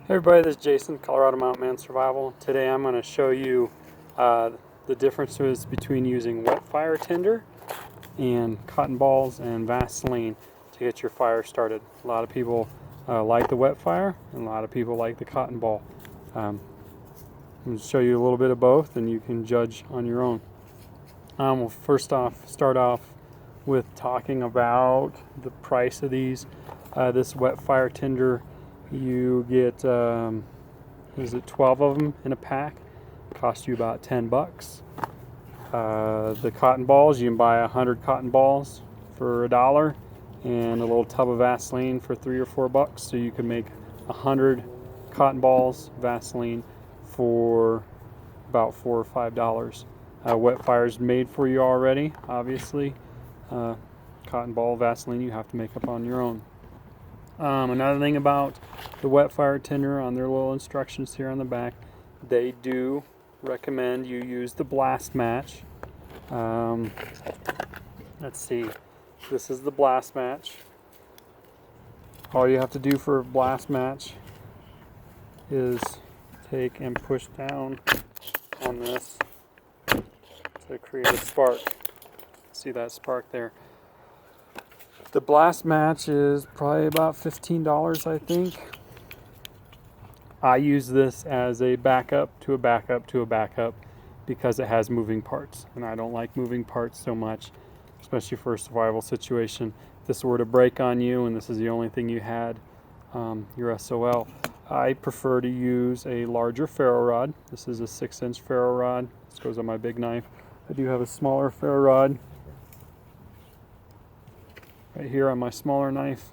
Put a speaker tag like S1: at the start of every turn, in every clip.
S1: Hey everybody, this is Jason, Colorado Mountain Man Survival. Today I'm going to show you the differences between using Wetfire Tinder and Cotton Balls and Vaseline to get your fire started. A lot of people like the Wetfire and a lot of people like the Cotton Ball. I'm going to show you a little bit of both and you can judge on your own. We'll first off start off with talking about the price of these. This Wetfire Tinder, you get, is it 12 of them in a pack? Cost you about 10 bucks. The cotton balls, you can buy 100 cotton balls for $1 and a little tub of Vaseline for $3 or $4. So you can make 100 cotton balls Vaseline for about $4 or $5. Wetfire's made for you already, obviously. Cotton ball Vaseline you have to make up on your own. Another thing about the Wetfire Tinder, on their little instructions here on the back, they do recommend you use the blast match. Let's see, this is the blast match. All you have to do for a blast match is take and push down on this to create a spark. See that spark there? The blast match is probably about $15, I think. I use this as a backup to a backup to a backup because it has moving parts, and I don't like moving parts so much, especially for a survival situation. If this were to break on you and this is the only thing you had, you're SOL. I prefer to use a larger ferro rod. This is a 6-inch ferro rod. This goes on my big knife. I do have a smaller ferro rod right here on my smaller knife.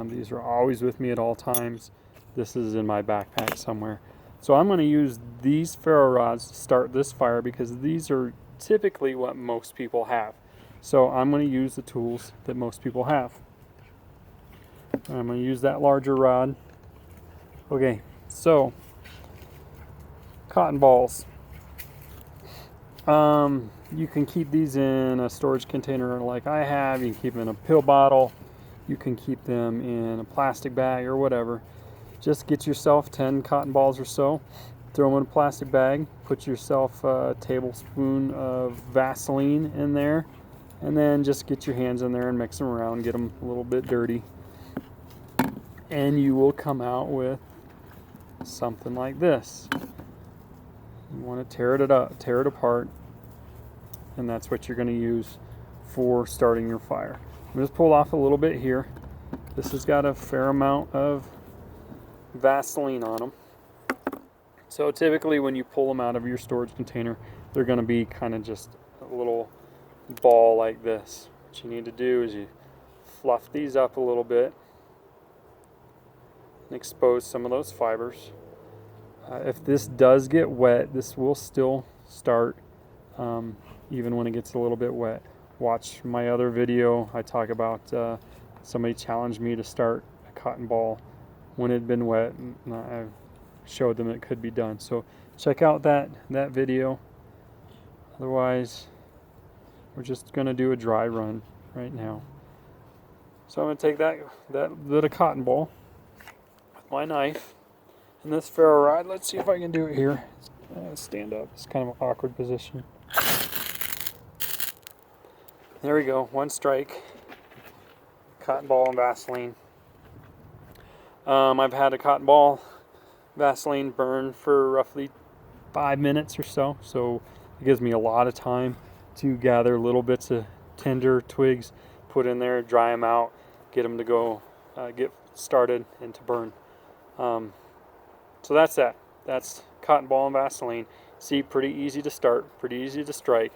S1: These are always with me at all times. This is in my backpack somewhere. So I'm going to use these ferro rods to start this fire because these are typically what most people have. So I'm going to use the tools that most people have. I'm going to use that larger rod. Okay, so cotton balls. You can keep these in a storage container like I have. You can keep them in a pill bottle. You can keep them in a plastic bag or whatever. Just get yourself 10 cotton balls or so. Throw them in a plastic bag. Put yourself a tablespoon of Vaseline in there. And then just get your hands in there and mix them around. Get them a little bit dirty. And you will come out with something like this. You want to tear it apart, and that's what you're going to use for starting your fire. I'm just pull off a little bit here. This has got a fair amount of Vaseline on them. So typically when you pull them out of your storage container, they're going to be kind of just a little ball like this. What you need to do is you fluff these up a little bit and expose some of those fibers. If this does get wet, this will still start even when it gets a little bit wet. Watch my other video. I talk about somebody challenged me to start a cotton ball when it had been wet, and I showed them it could be done. So check out that video. Otherwise, we're just going to do a dry run right now. So I'm going to take that bit of cotton ball with my knife and this ferro rod. Let's see if I can do it here. Stand up. It's kind of an awkward position. There we go. One strike. Cotton ball and Vaseline. I've had a cotton ball Vaseline burn for roughly 5 minutes or so. So it gives me a lot of time to gather little bits of tinder twigs, put in there, dry them out, get them to go get started and to burn. So that's that. That's cotton ball and Vaseline. See, pretty easy to start, pretty easy to strike.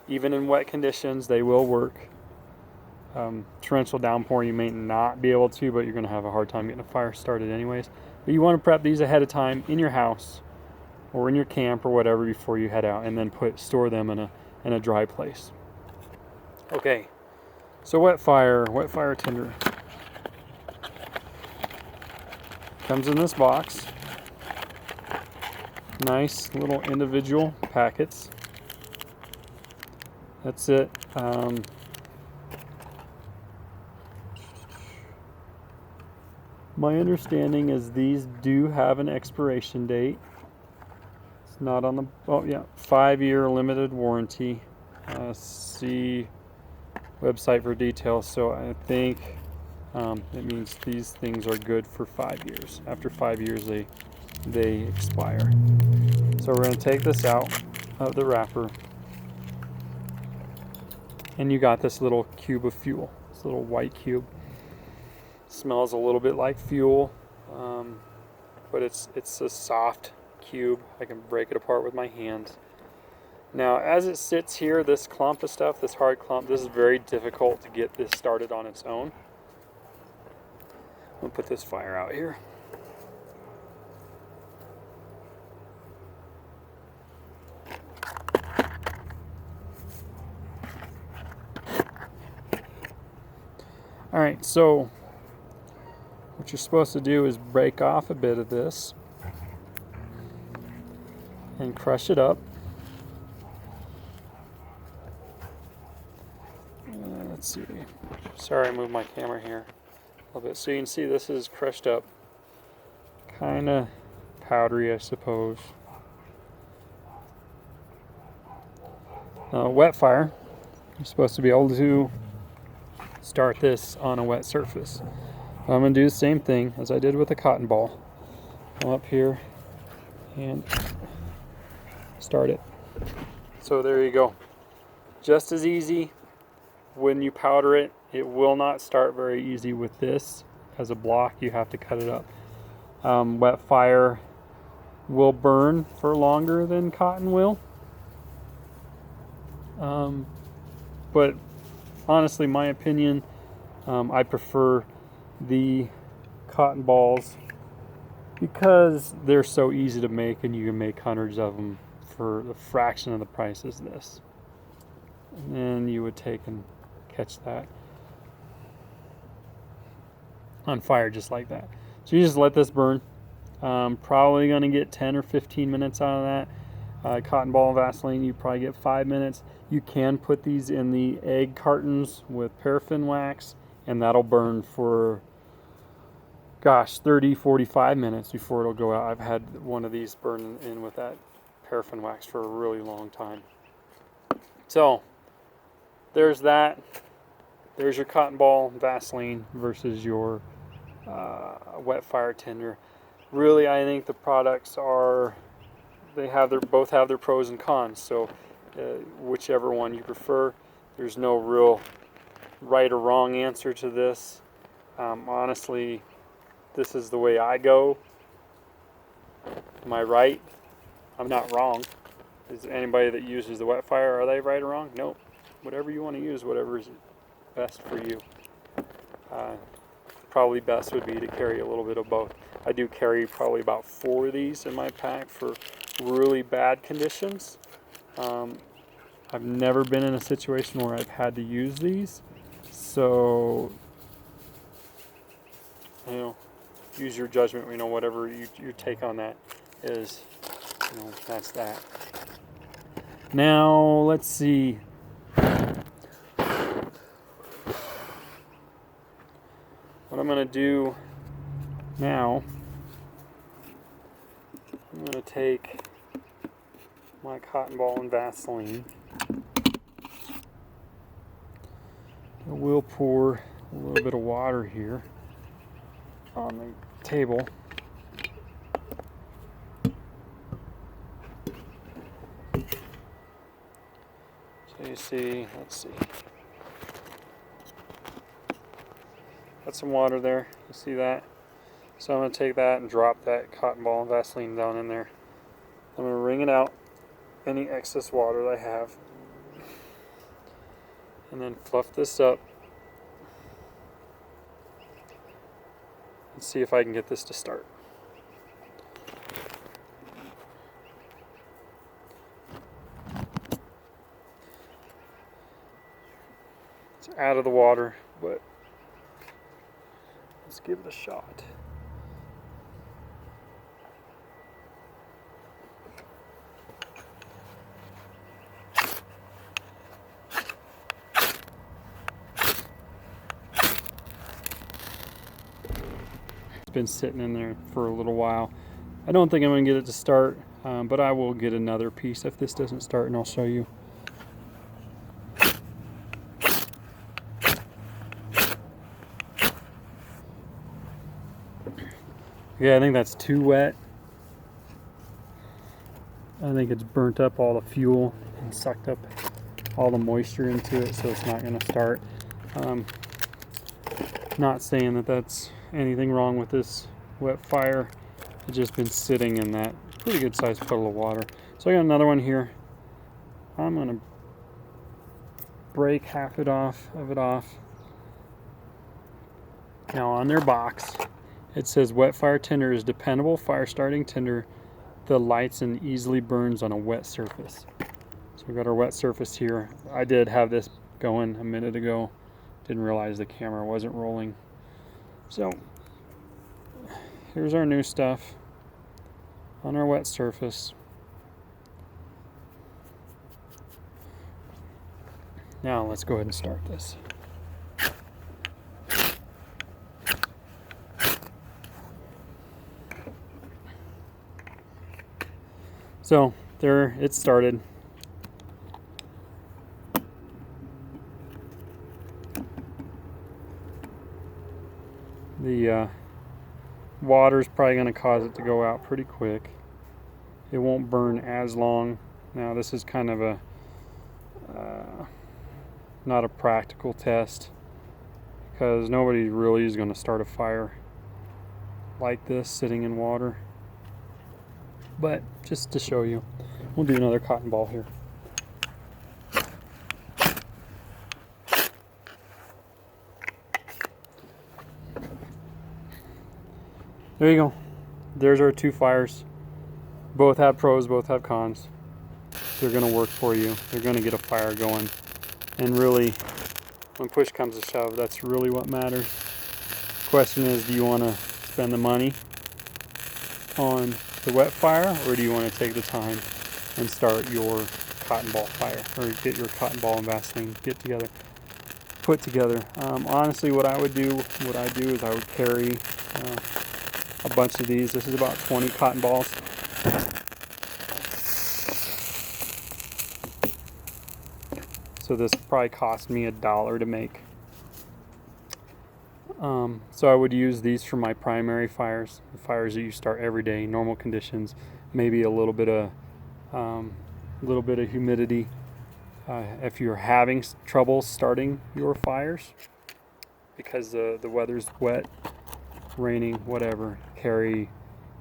S1: Even in wet conditions, they will work. Torrential downpour, you may not be able to, but you're going to have a hard time getting a fire started anyways. But you want to prep these ahead of time in your house or in your camp or whatever before you head out, and then store them in a dry place. Okay, so Wetfire Tinder comes in this box. Nice little individual packets. That's it. My understanding is these do have an expiration date. It's not on the, oh yeah, 5-year limited warranty. See website for details. So I think it means these things are good for 5 years. After 5 years, they expire. So we're going to take this out of the wrapper, and you got this little cube of fuel. This little white cube. Smells a little bit like fuel, but it's a soft cube. I can break it apart with my hands. Now, as it sits here, this clump of stuff, this hard clump, this is very difficult to get this started on its own. I'm gonna put this fire out here. All right, so what you're supposed to do is break off a bit of this and crush it up. Let's see. Sorry, I moved my camera here a little bit. So you can see this is crushed up. Kind of powdery, I suppose. Wetfire, you're supposed to be able to start this on a wet surface. I'm going to do the same thing as I did with the cotton ball. Come up here and start it. So there you go. Just as easy. When you powder it, it will not start very easy with this. As a block, you have to cut it up. Wetfire will burn for longer than cotton will. But honestly, my opinion, I prefer the cotton balls because they're so easy to make, and you can make hundreds of them for a fraction of the price as this. And then you would take and catch that on fire just like that. So you just let this burn. Probably going to get 10 or 15 minutes out of that. Cotton ball and Vaseline, you probably get 5 minutes. You can put these in the egg cartons with paraffin wax, and that'll burn for, gosh, 30, 45 minutes before it'll go out. I've had one of these burn in with that paraffin wax for a really long time. So there's that. There's your cotton ball and Vaseline versus your Wetfire Tinder. Really, I think the products are, both have their pros and cons. So whichever one you prefer, there's no real right or wrong answer to this. Honestly, this is the way I go. Am I right? I'm not wrong. Is anybody that uses the Wetfire, are they right or wrong? Nope. Whatever you want to use, whatever is best for you. Probably best would be to carry a little bit of both. I do carry probably about 4 of these in my pack for really bad conditions. I've never been in a situation where I've had to use these, so use your judgment. Whatever your take on that is, that's that. Now let's see. What I'm going to do now, I'm going to take my cotton ball and Vaseline. I will pour a little bit of water here on the table. So you see, let's see. Got some water there, you see that? So I'm going to take that and drop that cotton ball and Vaseline down in there. I'm going to wring it out, any excess water that I have, and then fluff this up and see if I can get this to start. It's out of the water, but let's give it a shot. been sitting in there for a little while. I don't think I'm going to get it to start, but I will get another piece if this doesn't start, and I'll show you. Yeah, I think that's too wet. I think it's burnt up all the fuel and sucked up all the moisture into it, so it's not going to start. Not saying that that's anything wrong with this Wetfire. It's just been sitting in that pretty good sized puddle of water. So I got another one here. I'm going to break half of it off. Now on their box, it says Wetfire Tinder is dependable fire starting tinder that lights and easily burns on a wet surface. So we've got our wet surface here. I did have this going a minute ago. Didn't realize the camera wasn't rolling. So here's our new stuff on our wet surface. Now let's go ahead and start this. So there, it started. The water's probably going to cause it to go out pretty quick. It won't burn as long. Now this is kind of a not a practical test, because nobody really is going to start a fire like this sitting in water. But just to show you, we'll do another cotton ball here. There you go. There's our two fires. Both have pros, both have cons. They're going to work for you. They're going to get a fire going. And really, when push comes to shove, that's really what matters. Question is, do you want to spend the money on the Wetfire, or do you want to take the time and start your cotton ball fire, or get your cotton ball and Vaseline put together? Honestly, what I do is I would carry a bunch of these. This is about 20 cotton balls. So this probably cost me $1 to make. So I would use these for my primary fires, the fires that you start every day, normal conditions, maybe a little bit of humidity. If you're having trouble starting your fires because the weather's wet, raining, whatever, carry,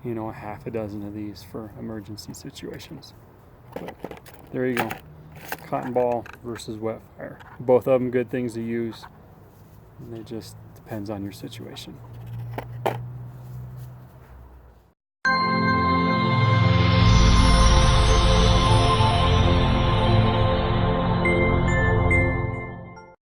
S1: a half a dozen of these for emergency situations. But there you go. Cotton ball versus Wetfire. Both of them good things to use. And it just depends on your situation.